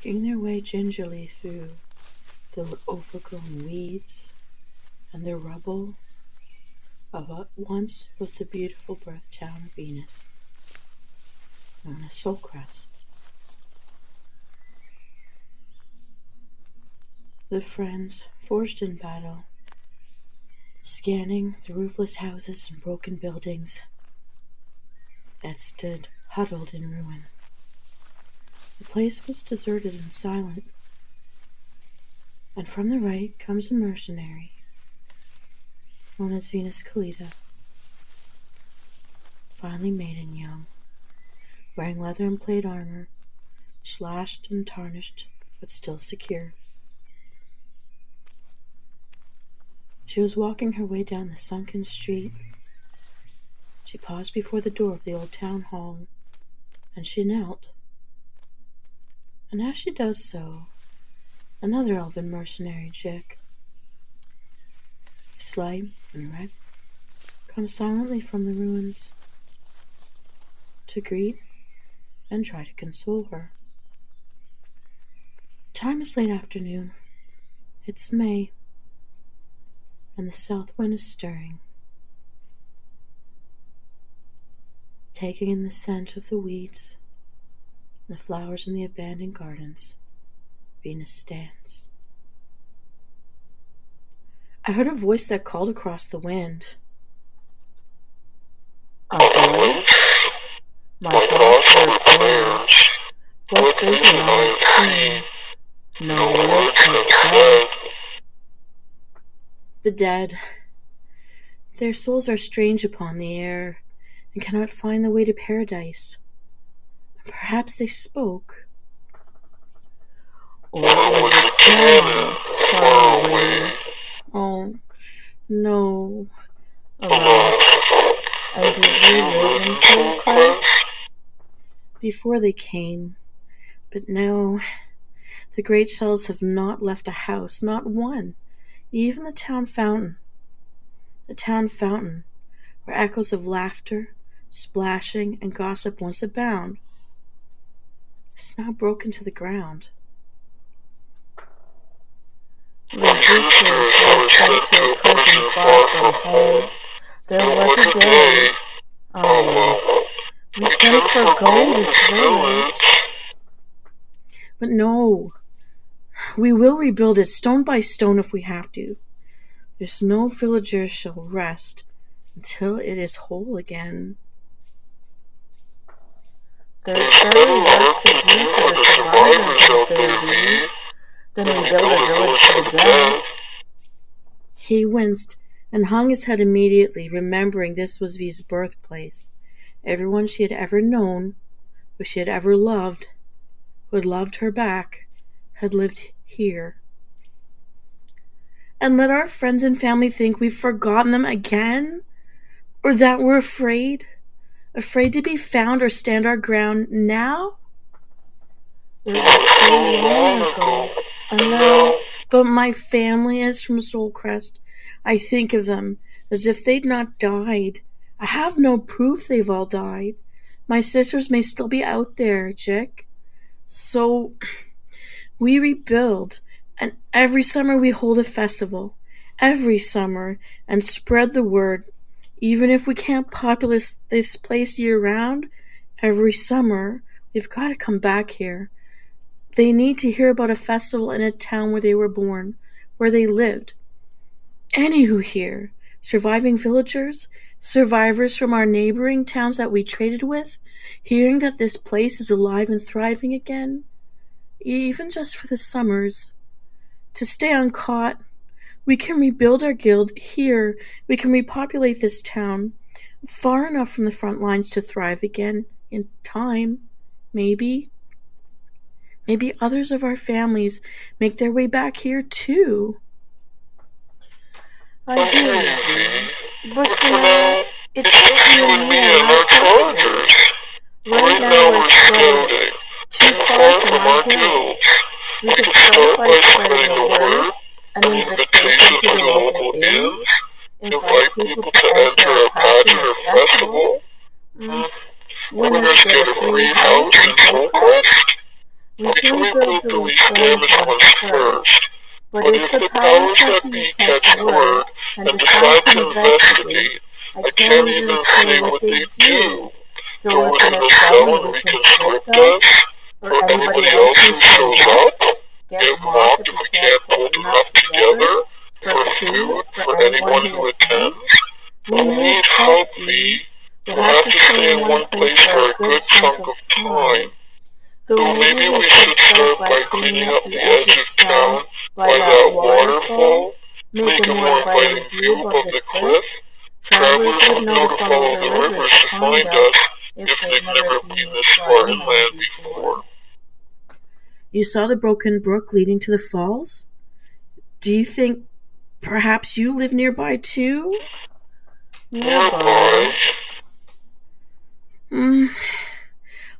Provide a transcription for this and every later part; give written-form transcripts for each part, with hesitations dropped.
picking their way gingerly through the overgrown weeds and the rubble of what once was the beautiful birth town of Venus, known as Soulcrest. The friends, forged in battle, scanning the roofless houses and broken buildings that stood huddled in ruin. The place was deserted and silent, and from the right comes a mercenary, known as Venus Callida, finely made and young, wearing leather and plate armor, slashed and tarnished, but still secure. She was walking her way down the sunken street. She paused before the door of the old town hall, and she knelt. And as she does so, another elven mercenary chick, slight and erect, comes silently from the ruins to greet and try to console her. The time is late afternoon. It's May, and the south wind is stirring, taking in the scent of the weeds and the flowers in the abandoned gardens. Venus stands. I heard a voice that called across the wind. A voice? My thoughts were prayers. What vision I have seen, no words have said. The dead, their souls are strange upon the air and cannot find the way to paradise. Perhaps they spoke. Or was it caring far away? Oh, no. Alas. And did you live in Soulcrest? Before they came, but now the great shells have not left a house, not one. Even the town fountain, where echoes of laughter, splashing, and gossip once abound, is now broken to the ground. Resistors were sent to a prison far from home. There was a day. Oh, we can't forgo this village. But no, we will rebuild it stone by stone if we have to. There's no villager shall rest until it is whole again. There's better work to do for the survivors of the ravine than rebuild a village for the dead. He winced and hung his head immediately, remembering this was V's birthplace. Everyone she had ever known, who she had ever loved, who had loved her back, had lived here. And let our friends and family think we've forgotten them again? Or that we're afraid? Afraid to be found or stand our ground now? It was so long ago. I know, but my family is from Soulcrest. I think of them as if they'd not died. I have no proof they've all died. My sisters may still be out there, Chick. So we rebuild, and every summer we hold a festival. Every summer, and spread the word. Even if we can't populate this place year-round, every summer we've got to come back here. They need to hear about a festival in a town where they were born, where they lived. Anywho here, surviving villagers, survivors from our neighboring towns that we traded with, hearing that this place is alive and thriving again, even just for the summers. To stay uncaught, we can rebuild our guild here. We can repopulate this town far enough from the front lines to thrive again in time, maybe. Maybe others of our families make their way back here too. I hear you, but for now, it's just you and me and our soldiers. Right now we're spread too far from our guilds. We could start by spreading the word, an invitation to the local inns, invite people to enter a pageant or festival. Winners get a free house in Soulcrest. We can rebuild the least damaged ones first. But if the powers that be catch word and decide to investigate, I can't even say what they do. Throw us in a cell and reconstruct us? Or anybody else who shows up? Get mocked if we can't pull them up together? For food for anyone who attends? We need help, V. We'll have to stay in one place for a good chunk of time. Though maybe we should start by cleaning up the edge of town by that waterfall, make a more inviting view above the cliff. Travelers would know to follow the rivers to find us if they've never been this far inland before. You saw the broken brook leading to the falls? Do you think perhaps you live nearby too? Nearby?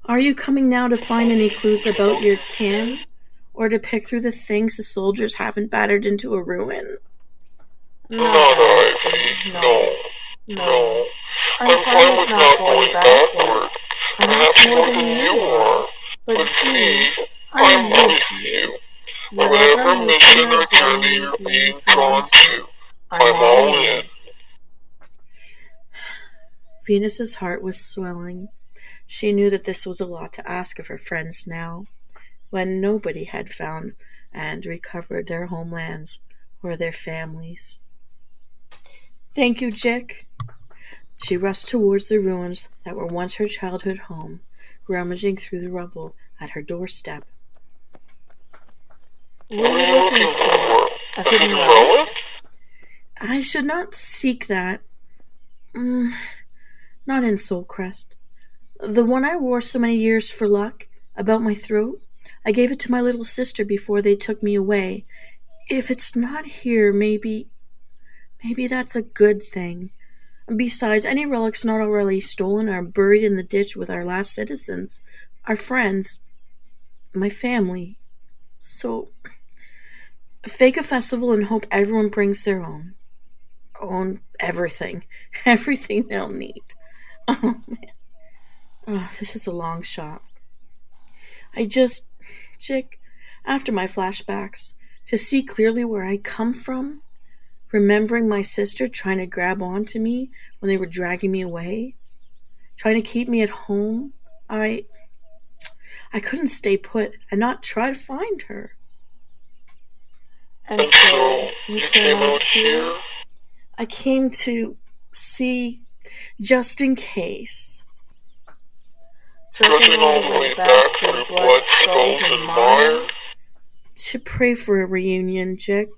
Are you coming now to find any clues about your kin? Or to pick through the things the soldiers haven't battered into a ruin? Not I. No. I'm fine with not going backward. Perhaps more than you are. But Fee, I'm with you. Whatever mission or journey you're being drawn to, I'm all in. Venus's heart was swelling. She knew that this was a lot to ask of her friends now, when nobody had found and recovered their homelands or their families. Thank you, Jick. She rushed towards the ruins that were once her childhood home, rummaging through the rubble at her doorstep. What are you looking for? A hidden relic? I should not seek that. Not in Soulcrest. The one I wore so many years for luck, about my throat, I gave it to my little sister before they took me away. If it's not here, maybe that's a good thing. Besides, any relics not already stolen are buried in the ditch with our last citizens, our friends, my family. So, fake a festival and hope everyone brings their own everything they'll need. Oh, man. Oh, this is a long shot. Chick, after my flashbacks, to see clearly where I come from, remembering my sister trying to grab onto me when they were dragging me away, trying to keep me at home, I couldn't stay put and not try to find her. And so, you came out here? I came to see, just in case. Trudging all the way back through blood, skulls, and mire? To pray for a reunion, Jick.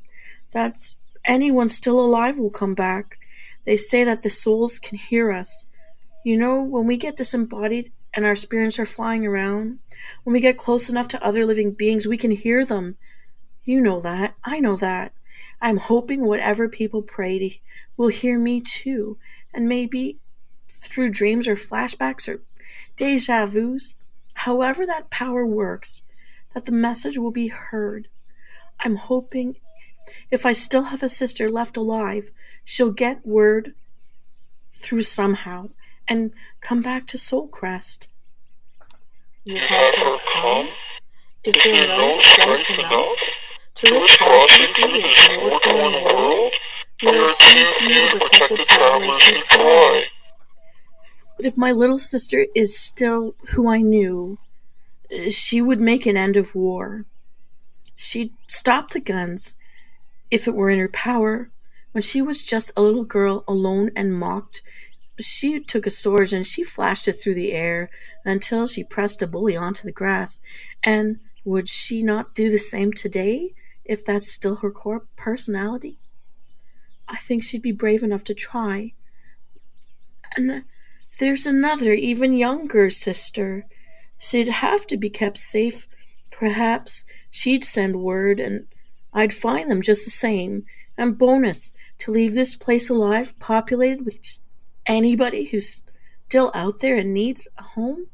That's anyone still alive will come back. They say that the souls can hear us. You know, when we get disembodied and our spirits are flying around, when we get close enough to other living beings, we can hear them. You know that. I know that. I'm hoping whatever people pray to will hear me too, and maybe through dreams or flashbacks or deja vus, however that power works, that the message will be heard. I'm hoping if I still have a sister left alive, she'll get word through somehow and come back to Soulcrest. You have her come? Is there no strength enough to risk crossing through this war-torn world? We are too few to protect the travelers who try. But if my little sister is still who I knew, she would make an end of war. She'd stop the guns, if it were in her power. When she was just a little girl, alone and mocked, she took a sword and she flashed it through the air until she pressed a bully onto the grass. And would she not do the same today, if that's still her core personality? I think she'd be brave enough to try. And there's another, even younger sister. She'd have to be kept safe. Perhaps she'd send word and I'd find them just the same. And bonus, to leave this place alive, populated with just anybody who's still out there and needs a home,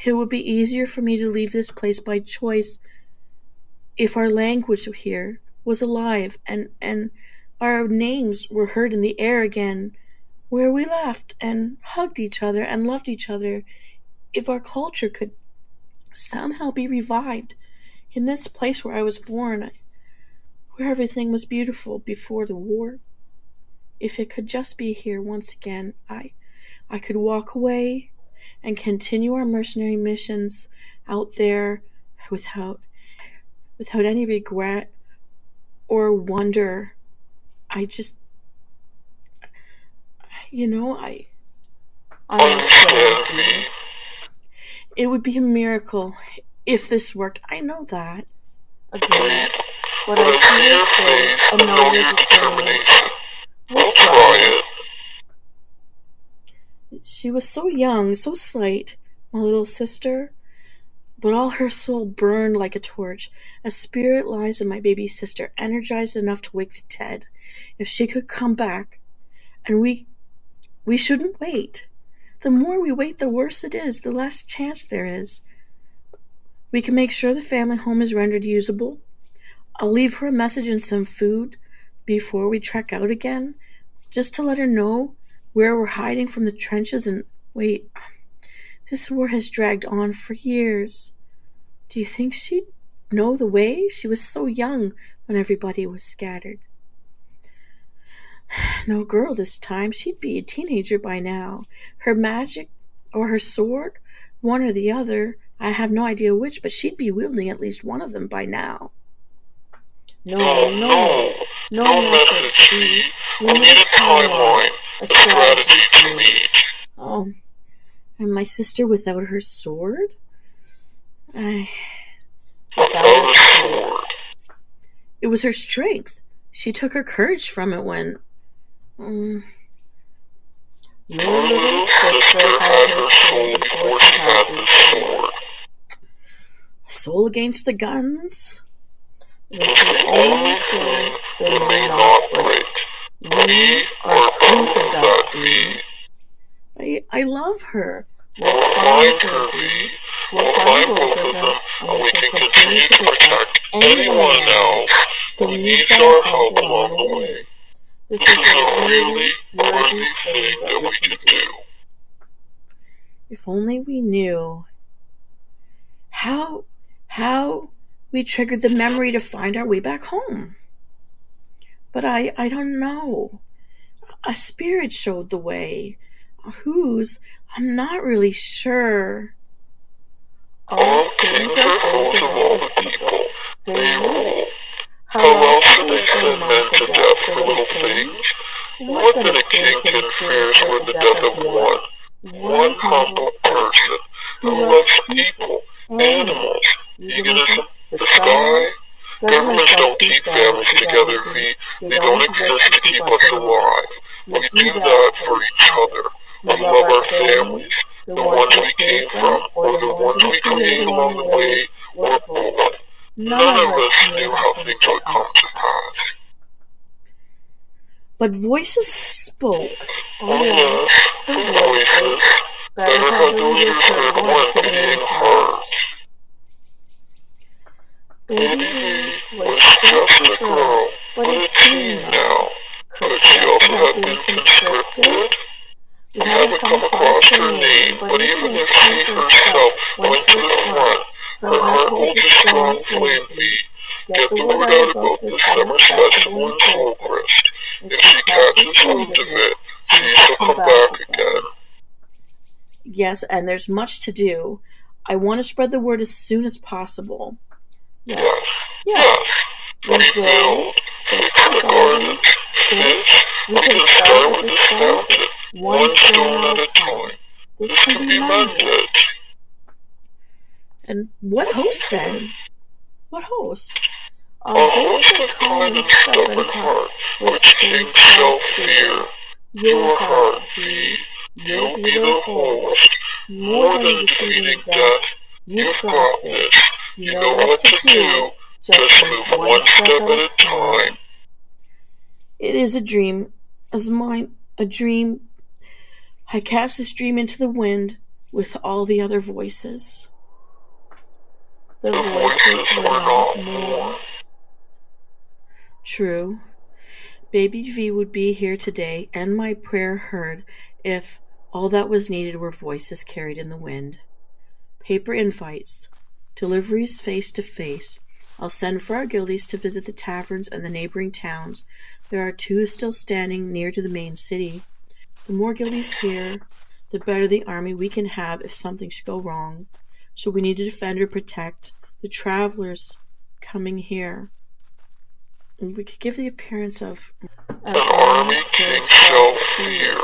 it would be easier for me to leave this place by choice if our language here was alive and our names were heard in the air again, where we laughed and hugged each other and loved each other, if our culture could somehow be revived In this place where I was born, where everything was beautiful before the war. If it could just be here once again, I could walk away and continue our mercenary missions out there without any regret or wonder. I just, I understand. It would be a miracle if this worked. I know that. Agreed. But I see your face and know your determination. We'll try it. She was so young, so slight, my little sister, but all her soul burned like a torch. A spirit lies in my baby sister, energized enough to wake the dead. If she could come back, and we shouldn't wait. The more we wait, the worse it is, the less chance there is. We can make sure the family home is rendered usable. I'll leave her a message and some food before we trek out again, just to let her know where we're hiding from the trenches. And wait, this war has dragged on for years. Do you think she'd know the way? She was so young when everybody was scattered. No girl this time. She'd be a teenager by now. Her magic or her sword, one or the other, I have no idea which, but she'd be wielding at least one of them by now. No message. We need a timeline, a strategy to meet. Oh, and my sister without her sword? Without her sword. It was her strength. She took her courage from it when... Your little sister had her soul before she had this sword. A soul against the guns? It is the only thing that may not break. We are proof of that, V. I love her. We'll find her, V. We'll find both of them, and we can continue to protect anyone else who needs our help along the way. This is a really worthy thing that we can do. If only we knew how we triggered the memory to find our way back home. But I don't know. A spirit showed the way. Whose? I'm not really sure. All kings are fools of all the people. They rule. How else do they send men to death for little things? What then a king can fear with the death of one humble person who loves people, animals, veganism, the sky? Governments don't keep families together, V. They don't exist to keep us alive. We do that for each other. We love our families, the ones we came from, or the ones we created along the way, or both. None of us knew how things would come to pass. But voices spoke. Oh yes, the voices. Better have the leaders heard one pitying hers. Baby V was just a girl, but a teen now. Could she also have been conscripted? We haven't come across her name, but even if she herself went to the front, her heart holds a strong flame, V. Get the word out about this summer's festival in Soulcrest. If she catches wind of it, she shall come back again. Yes, and there's much to do. I want to spread the word as soon as possible. Yes. We build, fix the gardens, fish. We can start with this fountain, one stone at a time. This can be mended. And what host then? What host? A host of kind and stubborn heart, which kings shall fear. Your heart, V. You'll be the host. More than defeating death, you've got this. You know what to do. Just move one step at a time. It is a dream, as mine, a dream. I cast this dream into the wind with all the other voices. The voices were not more. True. Baby V would be here today, and my prayer heard, if all that was needed were voices carried in the wind. Paper invites, deliveries face to face, I'll send for our guildies to visit the taverns and the neighboring towns. There are two still standing near to the main city. The more guildies here, the better the army we can have if something should go wrong. So we need to defend or protect the travelers coming here. We could give the appearance of an army king shall fear,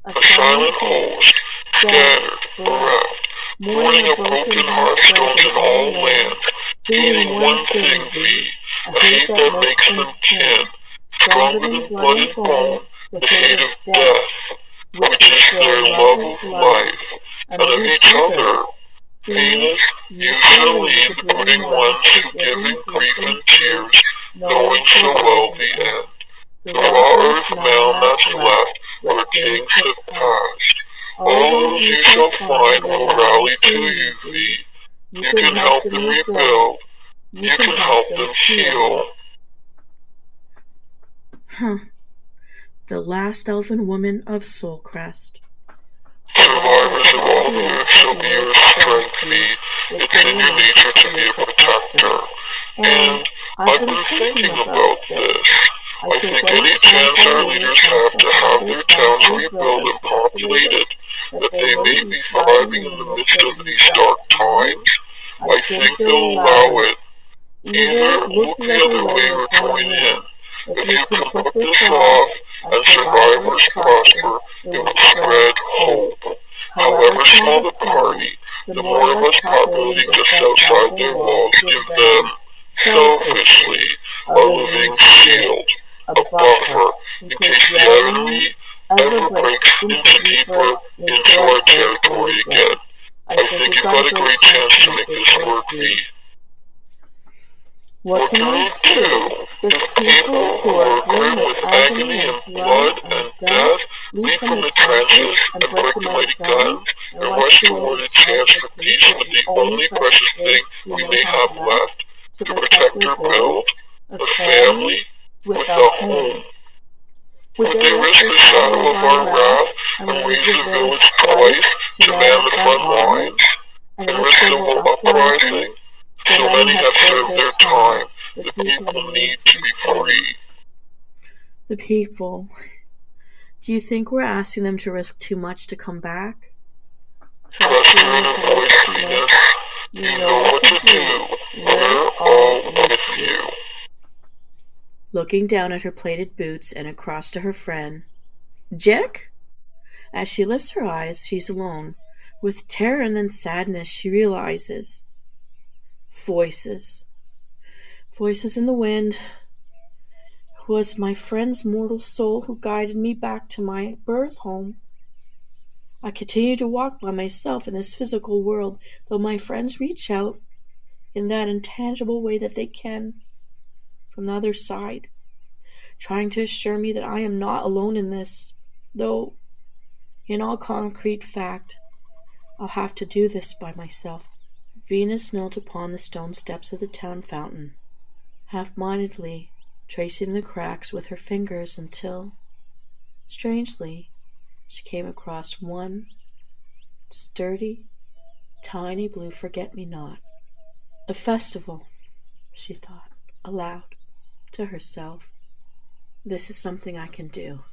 a silent host, scattered, bereft, mourning a broken heart thrown in all lands, hating one thing, thee, a hate that makes them kin, stronger than blood and bone, the hate of death, which is their love of life, and of each other. Venus, you shall lead the brooding ones to giving grief and tears, knowing so well the end. The raw earth mound that's left, where kings have passed. All those you shall find will rally to you, thee. You can help them rebuild, you can help them heal. The last elven woman of Soulcrest. Survivors of all the earth shall be your strength, thee. It's in your nature to be a protector. And I've been thinking about this. I think any chance our leaders have their towns rebuilt and populated, that they may be thriving in the midst of these dark times, I think they'll allow it. Either look the other way or join in. If you can put this off, and survivors prosper, it will spread hope. However small the party, the more of us populating just outside their walls give them, selfishly, a living shield, a buffer, in case the enemy ever breaks into deeper into our territory again. I think you've got a great chance to make this work, V. What can we do if people who are grim with agony and blood and death leap from the trenches and break the mighty guns and rush toward its chance for peace with the only precious thing we may have left to protect their build, a family with a home? Would they risk the shadow of our wrath and raise the village twice to man the front lines and risk a whole uprising? So many have served their time. The people need to be free. The people. Do you think we're asking them to risk too much to come back? Trust your inner voice, Venus. You know what to do. We're all with you. Looking down at her plated boots and across to her friend. Jick? As she lifts her eyes, she's alone. With terror and then sadness, she realizes. Voices. Voices in the wind. It was my friend's mortal soul who guided me back to my birth home. I continue to walk by myself in this physical world, though my friends reach out in that intangible way that they can from the other side, trying to assure me that I am not alone in this, though in all concrete fact, I'll have to do this by myself. Venus knelt upon the stone steps of the town fountain, half-mindedly tracing the cracks with her fingers until, strangely, she came across one sturdy, tiny blue forget-me-not. A festival, she thought, aloud, to herself. This is something I can do.